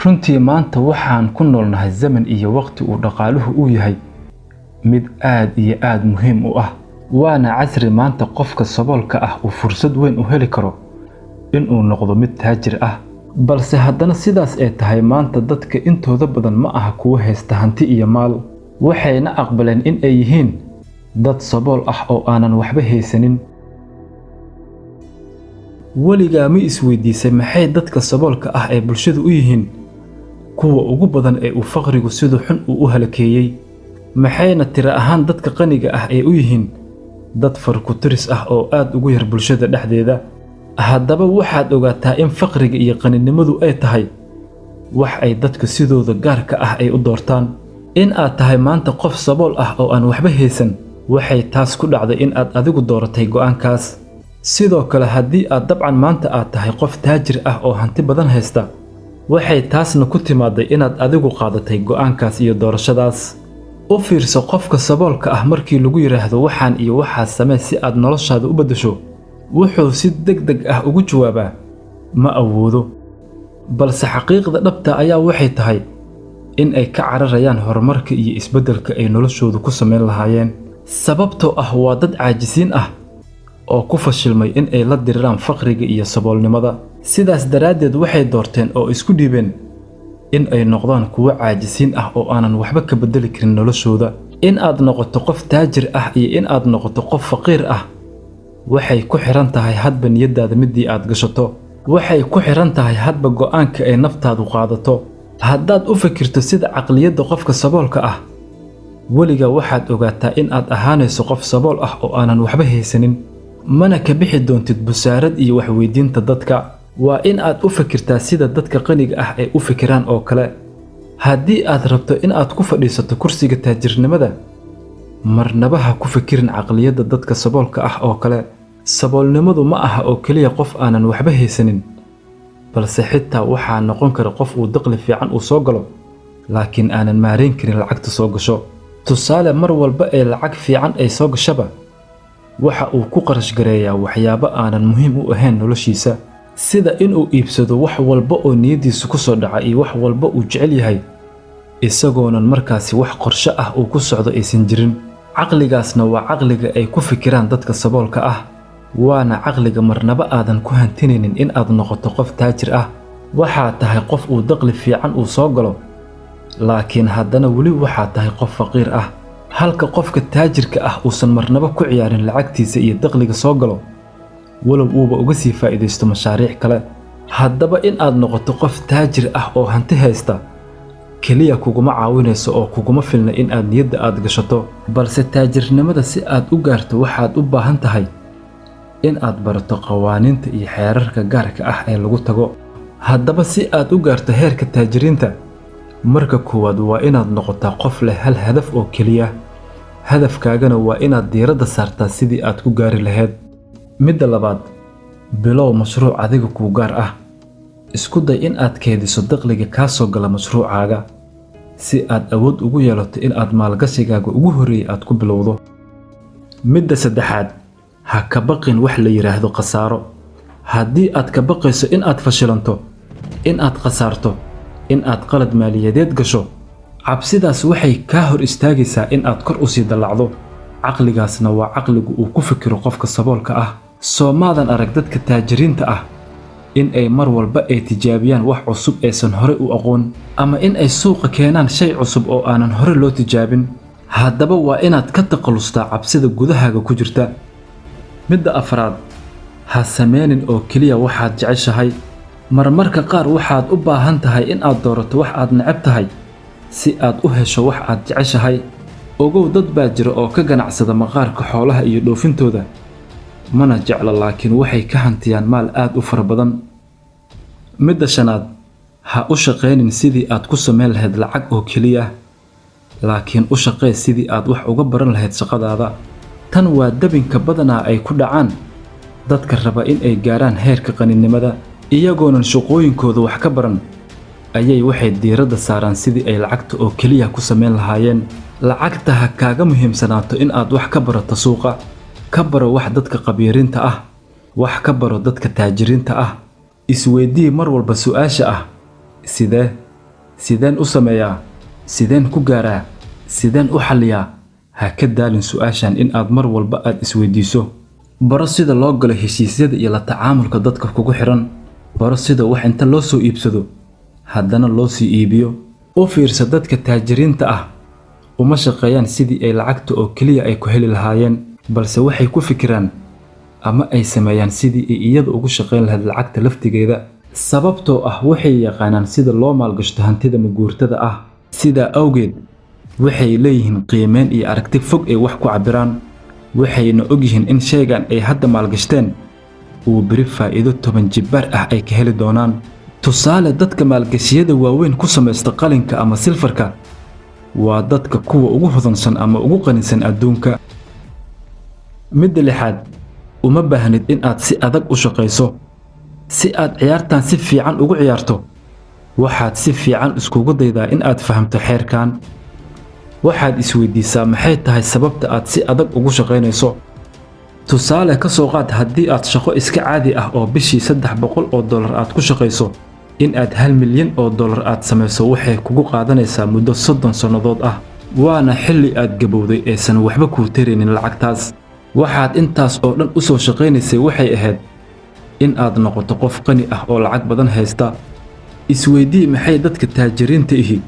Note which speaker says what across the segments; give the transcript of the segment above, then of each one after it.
Speaker 1: runtii maanta waxaan ku noolnahay zaman iyo waqti uu dhaqaaluhu u yahay mid aad iyo aad muhiim u ah. waana casri maanta qofka saboolka ah uu fursad weyn u heli karo inuu noqdo mid taajir ah. balse haddana sidaas ay tahay maanta dadka intooda badan ma aha kuwa haysta hanti iyo maal, waxayna aqbaleen in ay yihiin dad sabool ah oo aanan waxba haysanin. weligaa ma isweydiisay maxay dadka saboolka ah ee bulshada u yihiin kuwa ugu badan ee uu faqrigu sidoo xun u halakeeyay? maxayna tira ahaan dadka qaniga ah ee u yihiin dad farku-tiris ah oo aad ugu yar bulshada dhexdeeda? haddaba waxaad ogaataa in faqriga iyo qaninimadu ay tahay wax ay dadka sidooda gaarka ah ay u doortaan. in aad tahay maanta qof sabool ah oo aan waxba haysan, waxay taas ku dhacday in aad adigu dooratay go'aankaas. sidoo kale haddii aad dabcan maanta aad tahay qof taajir ah oo hanti badan haysta, waxay taasna ku timaaday inaad adigu qaadatay go'aankaas iyo doorashadaas. u fiirso qofka saboolka ah markii lagu yiraahdo waxaan iyo waxaas samee si aad noloshaada u beddesho, wuxuu si degdeg ah ugu jawaabaa ma awoodo. balse xaqiiqda dhabta ayaa waxay tahay in ay ka cararayaan horumarka iyo isbeddelka ay noloshoodu ku samayn lahaayeen, sababtoo ah waa dad caajisiin ah oo ku fashilmay in ay la diriraan faqriga iyo saboolnimada. sidaas daraaddeed waxay doorteen oo isku dhiibeen in ay noqdaan kuwo caajisiin ah oo aanan waxba ka beddeli karin noloshooda. in aad noqoto qof taajir ah iyo in aad noqoto qof faqiir ah waxay ku xiran tahay hadba niyadaada midii aad gashato. waxay ku xiran tahay hadba go'aanka ay naftaadu qaadato. haddaad u fikirto sida caqliyadda qofka saboolka ah, weligaa waxaad ogaataa in aad ahaanayso qof sabool ah oo aanan waxba haysanin, mana ka bixi doontid busaarad iyo waxweydiinta dadka. waa in aad u fikirtaa sida dadka qaniga ah ay u fikiraan oo kale. haddii aad rabto in aad ku fadhiisato kursiga taajirnimada, marnaba ha ku fikirin caqliyadda dadka saboolka ah oo kale. saboolnimadu ma aha oo keliya qof aanan waxba haysanin, balse xitaa waxaa noqon kara qof uu dakhli fiican uu soo galo laakiin aanan maarayn karin lacagta soo gasho. tusaale, mar walba ee lacag fiican ay soo gashaba, waxa uu ku qarash gareeyaa waxyaabo aanan muhiim u ahayn noloshiisa, sida inuu iibsado wax walba oo niyadiisu ku soo dhaca iyo wax walba uu jecel yahay, isagoonan markaasi wax qorshe ah uu ku socdo aysan jirin. caqligaasna waa caqliga ay ku fikiraan dadka saboolka ah, waana caqliga marnaba aadan ku hantinaynin in aad noqoto qof taajir ah. waxaad tahay qof uu dakhli fiican uu soo galo, laakiin haddana weli waxaad tahay qof faqiir ah, halka qofka taajirka ah uusan marnaba ku ciyaarin lacagtiisa iyo dakhliga soo galo, walow uuba uga sii faa'iidaysto mashaariic kale. haddaba in aad noqoto qof taajir ah oo hanti haysta keliya kuguma caawinayso oo kuguma filna in aad niyadda aad gashato, balse taajirnimada si aad u gaarto waxaad u baahan tahay in aad barato qawaaniinta iyo xeerarka gaarka ah ee lagu tago. haddaba si aad u gaarto heerka taajiriinta, marka koowaad waa inaad noqotaa qof leh hal hadaf oo keliya. hadafkaagana waa inaad diiradda saartaa sidii aad ku gaari lahayd. midda labaad, bilow mashruuc adiga kuu gaar ah. isku day in aad keydiso dakhliga kaa soo gala mashruucaaga si aad awood ugu yeelato in aad maalgashigaaga ugu horreeyay aad ku bilowdo. midda saddexaad, ha ka baqin wax la yiraahdo khasaaro. haddii aad ka baqayso in aad fashilanto, in aad khasaarto, in aad qalad maaliyadeed gasho, cabsidaas waxay kaa hor istaagaysaa in aad kor u sii dallacdo. caqligaasna waa caqligu uu ku fikiro qofka saboolka ah. soo maadan arag dadka taajiriinta ah in ay mar walba ay tijaabiyaan wax cusub aysan hore u aqoon, ama in ay suuqa keenaan shay cusub oo aanan hore loo tijaabin? haddaba waa inaad ka takhalustaa cabsida gudahaaga ku jirta. midda afraad, ha sameynin oo keliya waxaad jeceshahay. marmarka qaar waxaad u baahan tahay in aad doorato wax aad neceb tahay si aad u hesho wax aad jeceshahay. ogow, dad baa jira oo ka ganacsada maqaarka xoolaha iyo dhoofintooda, mana jecla, laakiin waxay ka hantiyaan maal aad u fara badan. midda shanaad, ha u shaqaynin sidii aad ku samayn lahayd lacag oo keliya, laakiin u shaqee sidii aad wax uga baran lahayd shaqadaada. tan waa dabinka badanaa ay ku dhacaan dadka raba in ay gaaraan heerka qaninimada. iyagoonan shaqooyinkooda wax ka baran ayay waxay diiradda saaraan sidii ay lacagta oo keliya ku samayn lahaayeen. lacagta ha kaaga muhiimsanaato in aad wax ka barato suuqa. ka baro wax dadka qabiiriinta ah, wax ka baro dadka taajiriinta ah. isweydii mar walba su'aasha ah, sidee sideen u sameeyaa, sideen ku gaaraa, sideen u xalliyaa. Ha ka daalin su'aashan in aad mar walba aad isweydiiso. baro sida loo galo heshiisyada iyo la tacaamulka dadka kugu xiran. baro sida wax inta loo soo iibsado haddana loo sii iibiyo. u fiirsa dadka taajiriinta ah uma shaqeeyaan sidii ay lacagta oo keliya ay ku heli lahaayeen, balse waxay ku fikiraan ama ay sameeyaan sidii ay iyada ugu shaqayn lahayd lacagta laftigeeda. sababtoo ah waxay yaqaanaan sida loo maalgashto hantida maguurtada ah. sidaa awgeed waxay leeyihiin qiimeyn iyo aragti fog ay wax ku cabbiraan. waxayna ogyihiin in shaygan ay hadda maalgashteen uu beri faa'iido 10 jibbaar ah ay ka heli doonaan. tusaale, dadka maalgashiyada waaweyn ku samaysta qalinka ama silfarka waa dadka kuwa ugu hodansan ama ugu qanisan adduunka. midda lixaad, uma baahnid in aad si adag u shaqayso. si aad ciyaartan si fiican ugu ciyaarto, waxaad si fiican iskugu daydaa in aad fahamto xeerkan. waxaad isweydiisaa maxay tahay sababta aad si adag ugu shaqaynayso. tusaale, ka soo qaad haddii aad shaqo iska caadi ah oo bishii $300 aad ku shaqayso, in aad $1 milyan aad samayso waxay kugu qaadanaysaa muddo 30 sannadood ah. waana xilli aad gabowday aysan waxba kuu taraynin lacagtaas. waxaad intaas oo dhan u soo shaqaynaysay waxay ahayd in aad noqoto qof qani ah oo lacag badan haysta. isweydii maxay dadka taajiriinta ihi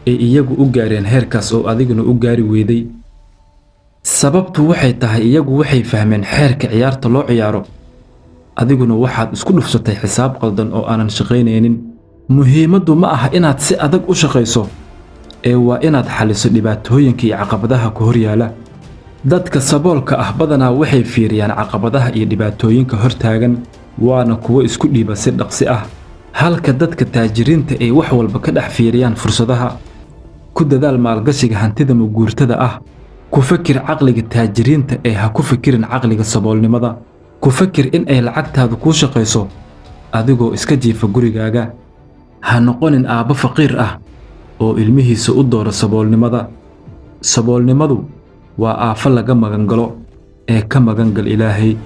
Speaker 1: ay iyagu u gaareen heerkaas oo adiguna u gaari weyday. sababtu waxay tahay iyagu waxay fahmeen xeerka ciyaarta loo ciyaaro, adiguna waxaad isku dhufsatay xisaab qaldan oo aanan shaqaynaynin. muhiimaddu ma aha inaad si adag u shaqayso, ee waa inaad xalliso dhibaatooyinka iyo caqabadaha ku hor yaala. dadka saboolka ah badanaa waxay fiiriyaan caqabadaha iyo dhibaatooyinka hortaagan, waana kuwo isku dhiiba si dhaqsi ah, halka dadka taajiriinta ay wax walba ka dhex fiiriyaan fursadaha. ku dadaal maalgashiga hantida maguurtada ah. ku fakir caqliga taajiriinta ee ha ku fikirin caqliga saboolnimada. ku fakir in ay lacagtaadu kuu shaqayso adigoo iska jiifa gurigaaga. ha noqonin aabbo faqiir ah oo ilmihiisa u dooro saboolnimada. saboolnimadu waa aafo laga magangalo, ee ka magangal Ilaahay.